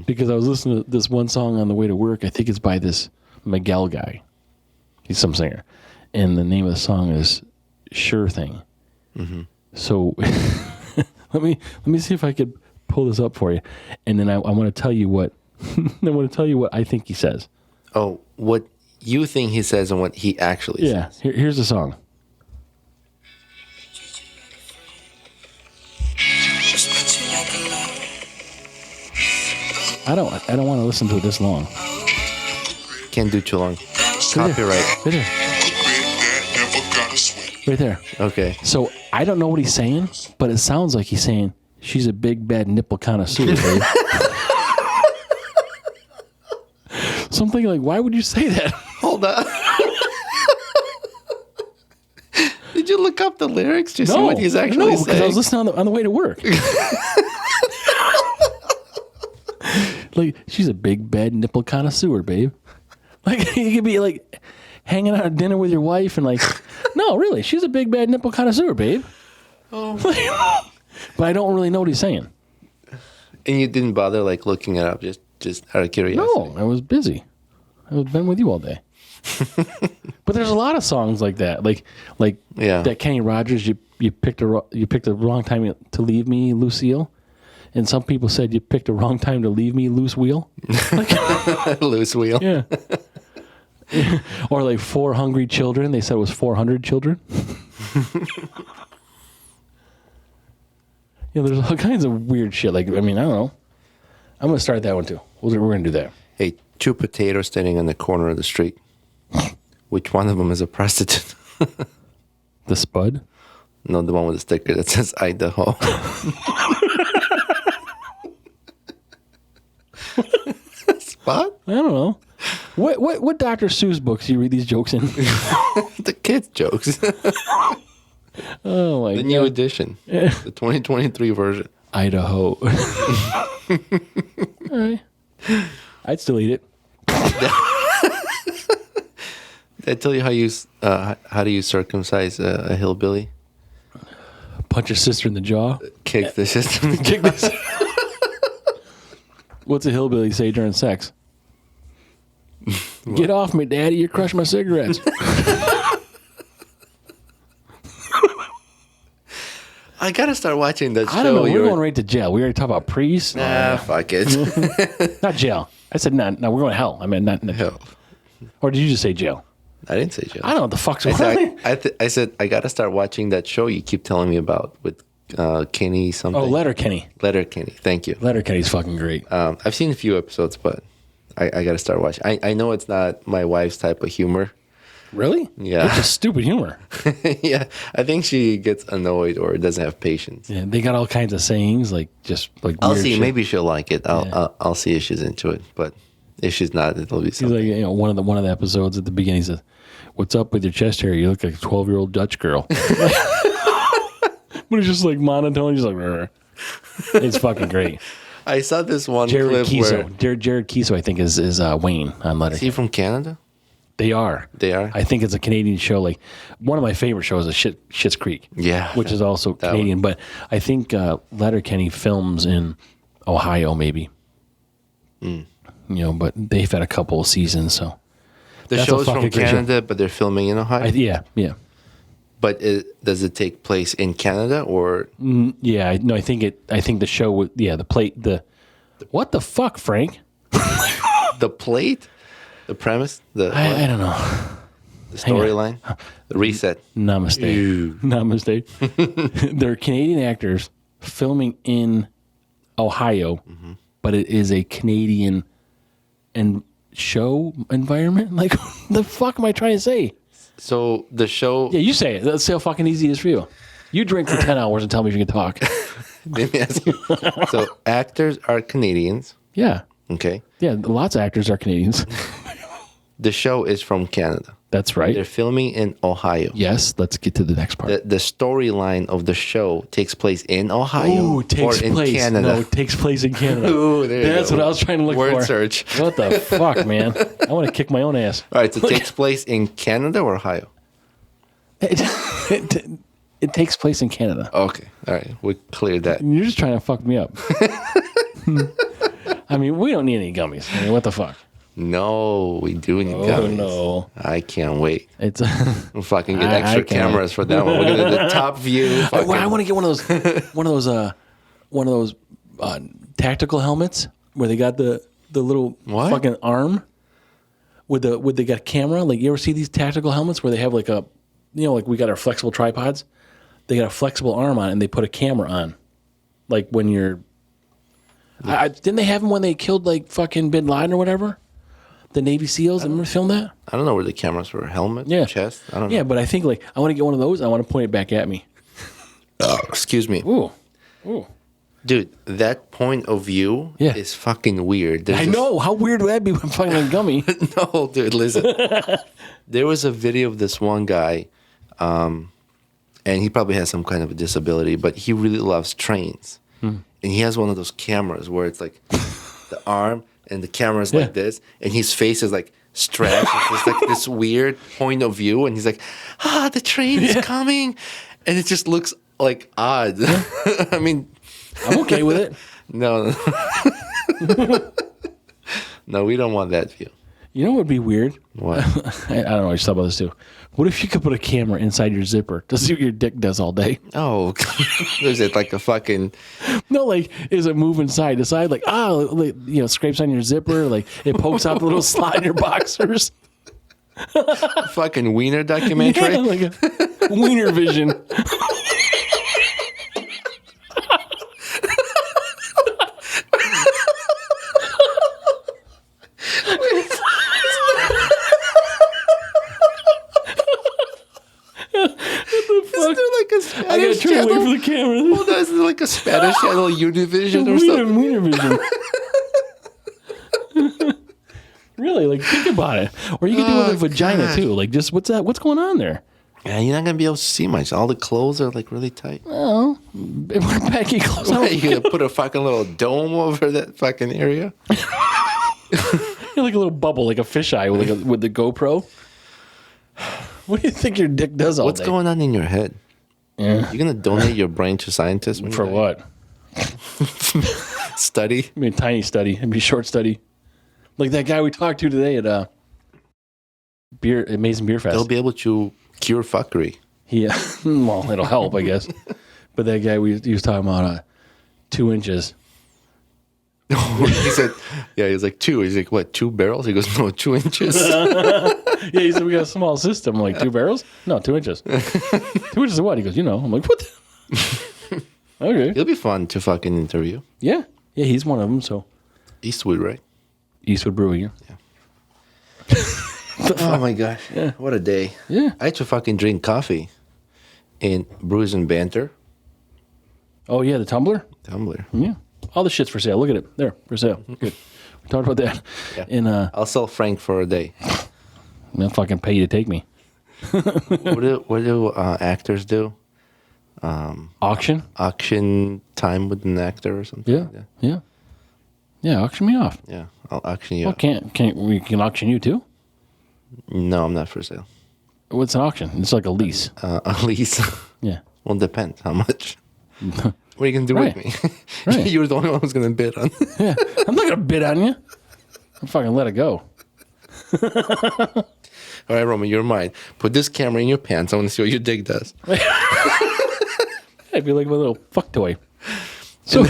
Because I was listening to this one song on the way to work. I think it's by this Miguel guy. He's some singer. And the name of the song is Sure Thing. So let me see if I could pull this up for you. And then I want to tell you what I think he says. Oh, what you think he says and what he actually Yeah. says. Here's the song. I don't want to listen to it this long. Can't do too long. Copyright. Right there. Right there. Okay. So I don't know what he's saying, but it sounds like he's saying she's a big bad nipple connoisseur, babe. Something like, why would you say that? Hold on. Did you look up the lyrics to see what he's actually because saying? I was listening on the way to work. Like, she's a big bad nipple connoisseur, babe. Like, you could be like hanging out at dinner with your wife and like, no, really, she's a big bad nipple connoisseur, babe. Oh. But I don't really know what he's saying. And you didn't bother like looking it up just out of curiosity. No, I was busy. I've been with you all day. But there's a lot of songs like that, like Yeah. that Kenny Rogers. you picked the wrong time to leave me, Lucille. And some people said you picked the wrong time to leave me, loose wheel. Loose wheel. Yeah. Or like 4 hungry children. They said it was 400 children. There's all kinds of weird shit. Like, I mean, I don't know. I'm going to start that one too. We're going to do that. Hey, 2 potatoes standing on the corner of the street. Which one of them is a prostitute? The Spud? No, the one with the sticker that says Idaho. Spot? I don't know. What Dr. Seuss books do you read these jokes in? The kids' jokes. Oh my god. The new edition. Yeah. The 2023 version. Idaho. All right. I'd still eat it. Did I tell you how do you circumcise a hillbilly? Punch your sister in the jaw. Kick the system. Kick this. What's a hillbilly say during sex? Get off me, Daddy. You're crushing my cigarettes. I gotta start watching that show. I don't know. We're going right to jail. We already talked about priests. Nah, fuck it. Not jail. I said no. We're going to hell. I mean, not Hell. Or did you just say jail? I didn't say jail. I don't know what the fuck's I going on. I said I gotta start watching that show you keep telling me about with Kenny something. Oh, Letterkenny. Letterkenny. Thank you. Letterkenny's fucking great. I've seen a few episodes, but I gotta start watching. I know it's not my wife's type of humor. Really? Yeah. It's just stupid humor. Yeah, I think she gets annoyed or doesn't have patience. Yeah, they got all kinds of sayings, like just like I'll weird see. shit. Maybe she'll like it. I'll see if she's into it. But if she's not, it'll be He's something. like, one of the episodes at the beginning, he says, "What's up with your chest hair? You look like a 12-year-old Dutch girl." But it's just like monotone. Just like, "Rrr." It's fucking great. I saw this one Jared clip where Keeso. Jared Keeso, I think, is Wayne on is Letterkenny. he from Canada? They are. They are. I think it's a Canadian show. Like one of my favorite shows is Schitt's Creek. Yeah, which is also Canadian. But I think Letterkenny films in Ohio, maybe. But they've had a couple of seasons, so The That's a show's from fucking great show. Canada, but they're filming in Ohio. yeah. But does it take place in Canada or? Yeah, I think the show would. Yeah, the plate. What the fuck, Frank? The plate, the premise, I don't know. the storyline, the reset. Namaste. Ew. Namaste. They're Canadian actors filming in Ohio, but it is a Canadian and show environment. Like, the fuck am I trying to say? So the show. Yeah, you say it. Let's see how fucking easy it is for you. You drink for 10 hours and tell me if you can talk. Let me ask you. So actors are Canadians. Yeah. Okay. Yeah, lots of actors are Canadians. The show is from Canada. That's right. They're filming in Ohio. Yes, let's get to the next part. The storyline of the show takes place in Ohio Ooh, it takes or in place. Canada. No, it takes place in Canada. Ooh, there you That's go. what I was trying to look Word for. search. What the fuck, man? I want to kick my own ass. All right, so it takes place in Canada or Ohio? It takes place in Canada. Okay, all right, we cleared that. You're just trying to fuck me up. I mean, we don't need any gummies. I mean, what the fuck? No, we do need Oh, gummies. no. I can't wait. It's. We'll fucking get I extra can't cameras for that one. We're gonna do the top view. I want to get one of those tactical helmets where they got the little What? fucking arm with they got a camera. Like, you ever see these tactical helmets where they have like like we got our flexible tripods? They got a flexible arm on it and they put a camera on. Like when you're didn't they have them when they killed like fucking Bin Laden or whatever? The Navy SEALs, remember film that? I don't know where the cameras were. Helmet, Yeah. chest. I don't know. Yeah, but I think like I want to get one of those. I want to point it back at me. Excuse me, Ooh. dude. That point of view Yeah. is fucking weird. There's I this- know. How weird would that be when fucking a gummy? No, dude, listen. There was a video of this one guy, and he probably has some kind of a disability, but he really loves trains. And he has one of those cameras where it's like the arm and the camera's Yeah. like this, and his face is like stretched. It's like this weird point of view, and he's like, the train is coming. And it just looks like odd. I mean, I'm okay with it. no. No, we don't want that view. You know what would be weird? What? I don't know. I just thought about this too. What if you could put a camera inside your zipper to see what your dick does all day? Oh, is it like a fucking... No, like, is it moving side to side? Like, like, scrapes on your zipper. Like, it pokes out the little slot in your boxers. fucking wiener documentary? Yeah, like a wiener vision. I gotta turn away from the camera. Well, that's like a Spanish channel, Univision or something. Wiener vision. Really, like, think about it. Or you could do it with a vagina too. Like, just what's that? What's going on there? Yeah, you're not gonna be able to see much. All the clothes are like really tight. Oh, what baggy clothes? What, you gonna put a fucking little dome over that fucking area? Like a little bubble, like a fisheye with the GoPro. What do you think your dick does all What's day? going on in your head? Yeah. You're gonna donate your brain to scientists when For you die? what? Study. It'd be a tiny study. It'd be a short study. Like that guy we talked to today at Amazing Beer Fest. They'll be able to cure fuckery. Yeah. Well, it'll help, I guess. But that guy he was talking about 2 inches. He said, yeah, he's like 2. He's like, what, 2 barrels? He goes, no, 2 inches. Yeah, he said, we got a small system. I'm like, 2 barrels? No, 2 inches. 2 inches of what? He goes, I'm like, what? Okay. It'll be fun to fucking interview. Yeah. Yeah, he's one of them, so. Eastwood, right? Eastwood Brewing, yeah. Oh my gosh. Yeah. What a day. Yeah. I had to fucking drink coffee in Brews and Banter. Oh, yeah, the tumbler? Tumbler. Yeah. All the shit's for sale. Look at it. There, for sale. Good. We talked about that. Yeah. And I'll sell Frank for a day. I'll fucking pay you to take me. What do actors do? Auction? Auction time with an actor or something Yeah. like that. Yeah. Yeah, auction me off. Yeah, I'll auction you Well, up. we can auction you too? No, I'm not for sale. What's an auction? It's like a lease. A lease. Yeah. Well, depends how much. What are you going to do Right. with me? Right. You were the only one who's going to bid on. Yeah. I'm not going to bid on you. I'm fucking let it go. All right, Roman, you're mine. Put this camera in your pants. I want to see what your dick does. I'd be like my little fuck toy. So,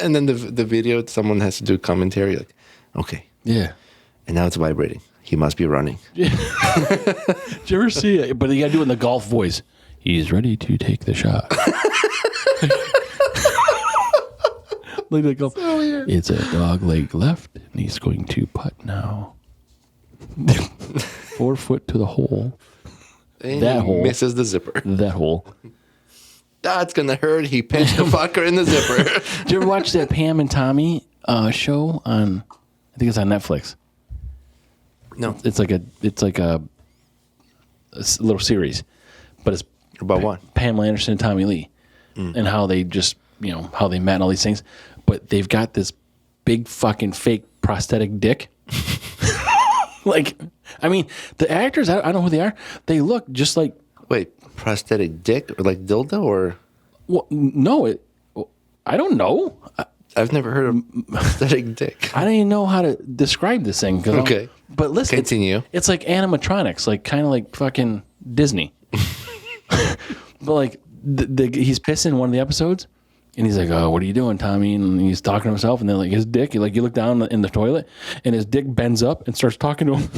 And then the video, someone has to do commentary like, okay, yeah. and now it's vibrating. He must be running. Did you ever see it? But you got to do it in the golf voice. He's ready to take the shot. Like the golf. So weird. It's a dog leg left, and he's going to putt now. 4 foot to the hole. And That he hole. misses the zipper. That hole. That's going to hurt. He pinched the fucker in the zipper. Did you ever watch that Pam and Tommy show on? I think it's on Netflix. No. It's like a little series, but it's About what? Pamela Anderson and Tommy Lee, and how they just how they met and all these things. But they've got this big fucking fake prosthetic dick. Like, I mean, the actors, I don't know who they are. They look just like. Wait, prosthetic dick or like dildo or? Well, no, I don't know. I've never heard of prosthetic dick. I don't even know how to describe this thing. Okay. But listen, Continue. It's like animatronics, like kind of like fucking Disney. But like he's pissing one of the episodes, and he's like, "Oh, what are you doing, Tommy?" And he's talking to himself, and then like his dick, you look down in the toilet, and his dick bends up and starts talking to him.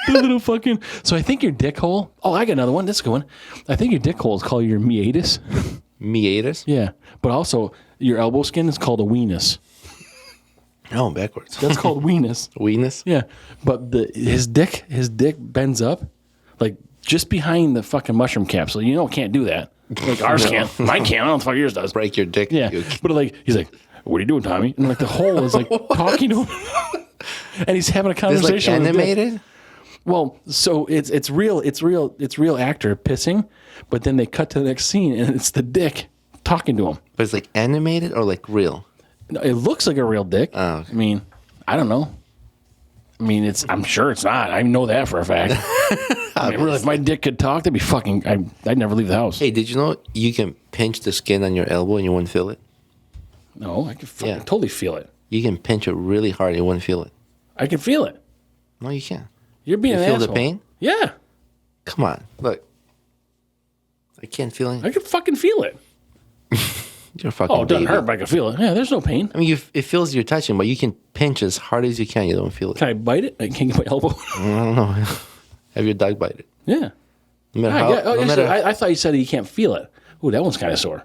The little fucking. So I think your dick hole. Oh, I got another one. This is a good one. I think your dick hole is called your meatus. Meatus? Yeah, but also your elbow skin is called a weenus. No, backwards. That's called weenus. Weenus? Yeah, but his dick bends up, like just behind the fucking mushroom capsule. It can't do that. Like ours can't. Mine can't. I don't know what the fuck yours does. Break your dick. Yeah, but like he's like, "What are you doing, Tommy?" And like the hole is like talking to him, and he's having a It's conversation. like with his dick. animated? Well, so it's real actor pissing, but then they cut to the next scene and it's the dick talking to him. But it's like animated or like real? No, it looks like a real dick. Oh, okay. I mean, I don't know. I mean, I'm sure it's not. I know that for a fact. I mean, really, if my dick could talk, that'd be fucking. I'd never leave the house. Hey, did you know you can pinch the skin on your elbow and you wouldn't feel it? No, I could fucking Yeah. totally feel it. You can pinch it really hard and you wouldn't feel it. I can feel it. No, you can't. You're being You an feel asshole. the pain? Yeah. Come on, look. I can't feel it. I can fucking feel it. You're a fucking Oh, it doesn't baby. hurt, but I can feel it. Yeah, there's no pain. I mean, it feels you're touching, but you can pinch as hard as you can. You don't feel it. Can I bite it? I can't get my elbow. I don't know. Have your dog bite it? Yeah. No matter I, how, get- oh, no yes, matter, I thought you said he can't feel it. Ooh, that one's kind of sore.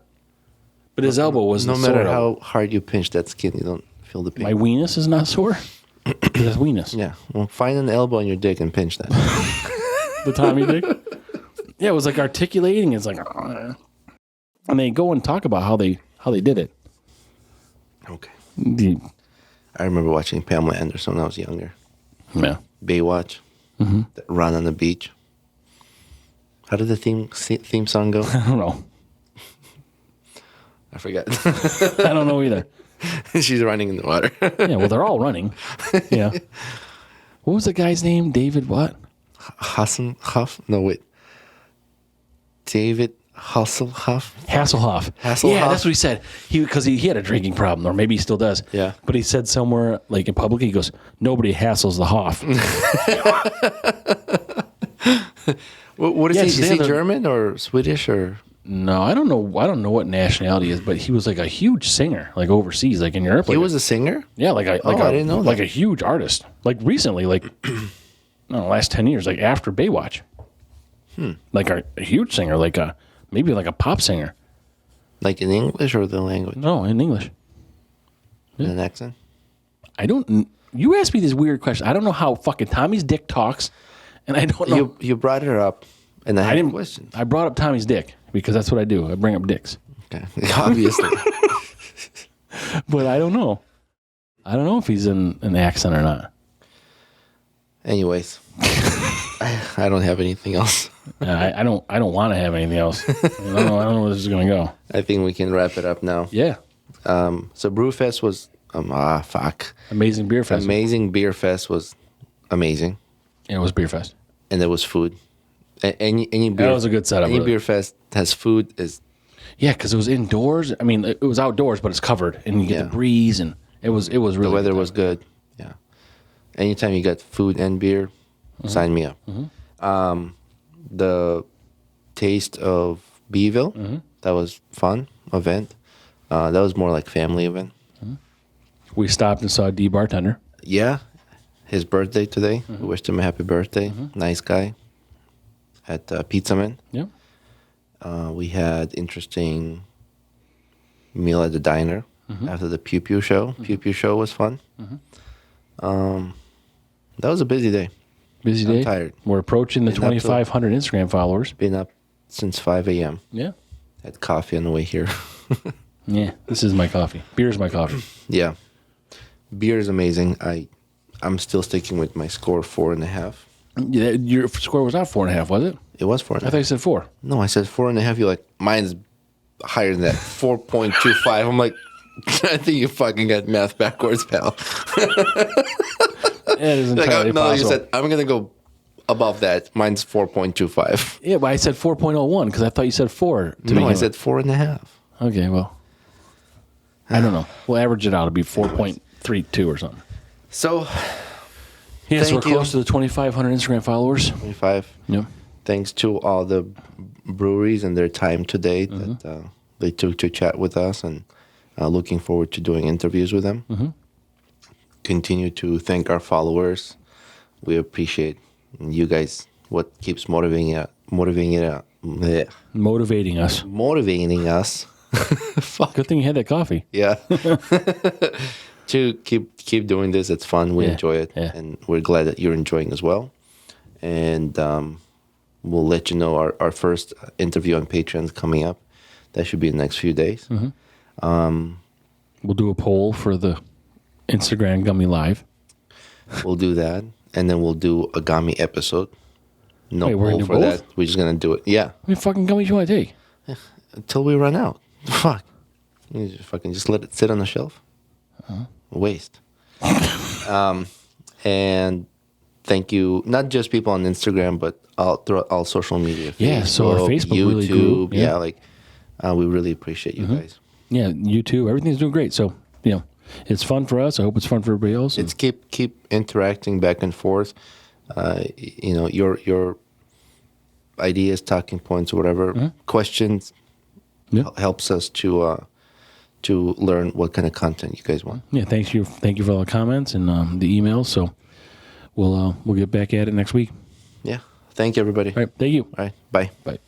But his elbow was no the matter sore elbow. how hard you pinch that skin, you don't feel the pain. My weenus is not sore. That's weenus. Yeah. Well, find an elbow on your dick and pinch that. The Tommy dick. Yeah, it was like articulating. It's like, and they go and talk about how they did it. Okay. The- I remember watching Pamela Anderson when I was younger. yeah. Baywatch. That Run on the beach. How did the theme song go? I don't know. I forgot. I don't know either. She's running in the water. Yeah, well, they're all running. Yeah. What was the guy's name? David what? Huff? No, wait. David Hasselhoff? Hasselhoff. Hasselhoff? Yeah, that's what he said. Because he had a drinking problem, or maybe he still does. Yeah. But he said somewhere, like in public, he goes, nobody hassles the Hoff. What is Yeah, he? it's Is the he other- German or Swedish or? No, I don't know. I don't know what nationality he is, but he was like a huge singer, like overseas, like in Europe. He Like was a singer? yeah, like I didn't know like that. a huge artist. Like recently, like no, last 10 years, like after Baywatch. Like a huge singer, like maybe like a pop singer. Like in English or the language? No, in English. In an accent? I don't. You asked me this weird question. I don't know how fucking Tommy's dick talks, and I don't know. You brought her up, and I had didn't- questions. I brought up Tommy's dick because that's what I do. I bring up dicks, Okay. Obviously. but I don't know. I don't know if he's in an accent or not. Anyways, I don't have anything else. I don't want to have anything else. I don't know where this is gonna go. I think we can wrap it up now. Yeah, So Brewfest was fuck. amazing beer fest. Amazing Beer Fest was amazing, Yeah, it was beer fest. and there was food. Any beer That was a good setup. Any really. beer fest has food is Yeah, because it was indoors. I mean, it was outdoors, but it's covered, and you get Yeah. the breeze, and it was really the weather good was time. good. Yeah. Anytime you got food and beer, sign me up. The Taste of Beeville, that was fun event. That was more like family event. We stopped and saw D Bartender. Yeah, his birthday today. We wished him a happy birthday. Nice guy. At Pizza Man. Yeah, We had interesting meal at the diner after the Pew Pew show. Pew Pew show was fun. That was a busy day. busy I'm day. tired. We're approaching the Been up till- 2,500 Instagram followers. Been up since 5 a.m. Yeah, Had coffee on the way here. yeah. This is my coffee. Beer's my coffee. Yeah, beer is amazing. I'm still sticking with my score 4.5. Yeah, your score was not 4.5, was it? It was 4.5. I thought you said 4. No, I said 4.5. You're like, mine's higher than that, 4.25. I'm like, I think you fucking got math backwards, pal. It is Like, entirely no, possible. you said I'm gonna go above that. Mine's 4.25. Yeah, but I said 4.01 because I thought you said 4. To No, begin I with. said 4.5. Okay, well, I don't know. We'll average it out. It'll be 4.32 or something. So Yeah, so we're Thank you. close to the 2,500 Instagram followers. 25. Yeah. Thanks to all the breweries and their time today that they took to chat with us, and looking forward to doing interviews with them. Continue to thank our followers. We appreciate you guys. What keeps motivating us. Fuck. Good thing you had that coffee. Yeah. To keep doing this. It's fun. We Yeah, enjoy it, yeah. and we're glad that you're enjoying as well. And we'll let you know our first interview on Patreon's coming up. That should be in the next few days. We'll do a poll for the Instagram Gummy Live. We'll do that, and then we'll do a Gummy episode. No Wait, we're poll gonna do for both? that. We're just gonna do it. Yeah, How many fucking gummies you want to take? until we run out. Fuck. You just let it sit on the shelf. Waste. And thank you, not just people on Instagram, but throughout all social media. Yeah, so our Facebook YouTube, really grew, yeah. we really appreciate you guys. Yeah, you too. Everything's doing great. So, It's fun for us. I hope it's fun for everybody else. It's keep interacting back and forth. Your ideas, talking points, or whatever questions helps us to learn what kind of content you guys want. Yeah, thank you for all the comments and the emails. So we'll get back at it next week. Yeah. Thank you, everybody. All right, thank you. All right. Bye. Bye.